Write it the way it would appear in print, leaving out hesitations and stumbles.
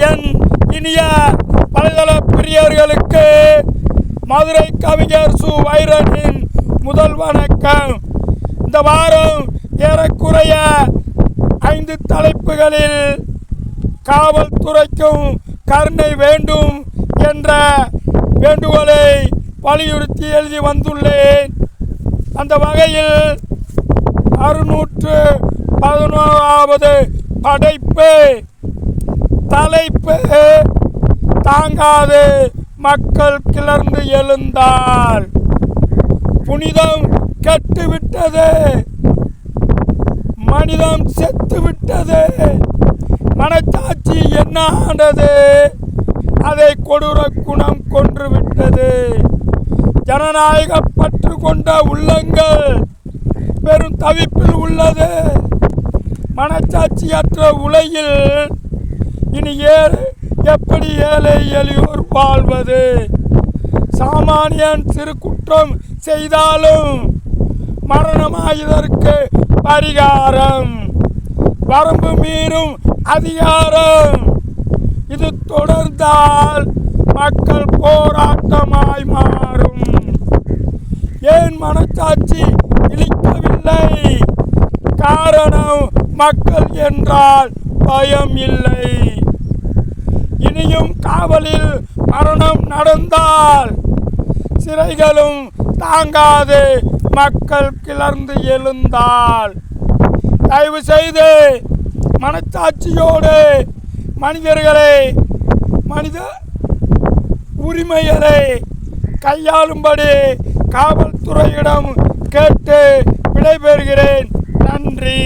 என் இனிய பலதள பிரியர்களுக்கு மதுரை கவிஞர் சு வைரனின் முதல் வணக்கம். இந்த வாரம் ஏறக்குறைய 5 தலைப்புகளில் காவல்துறைக்கும் கருணை வேண்டும் என்ற வேண்டுகோளை வலியுறுத்தி எழுதி வந்துள்ளேன். அந்த வகையில் 611வது படைப்பு தலைப்பு தாங்காது மக்கள் கிளர்ந்து எழுந்தால். புனிதம் கெட்டுவிட்டது, மனிதம் செத்துவிட்டது, மனச்சாட்சி என்ன ஆண்டது, அதை கொடூர குணம் கொன்றுவிட்டது. ஜனநாயக பற்று கொண்ட உள்ளங்கள் பெரும் தவிப்பில் உள்ளது. மனச்சாட்சியற்ற உலகில் இனி எப்படி ஏழை எளியோர் வாழ்வது? சாமானியன் சிறு குற்றம் செய்தாலும் மரணமாயதற்கு பரிகாரம், வரம்பு மீறும் அதிகாரம். இது தொடர்ந்தால் மக்கள் போராட்டமாய் மாறும். ஏன் மனச்சாட்சி இழிக்கவில்லை? காரணம் மக்கள் என்றால் பயம் இல்லை. இனியும் காவலில் மரணம் நடந்தால் சிறைகளும் தாங்காது மக்கள் கிளர்ந்து எழுந்தால். தயவு செய்து மனச்சாட்சியோடு மனித உரிமைகளை கையாளும்படி காவல்துறையிடம் கேட்டு விடைபெறுகிறேன். நன்றி.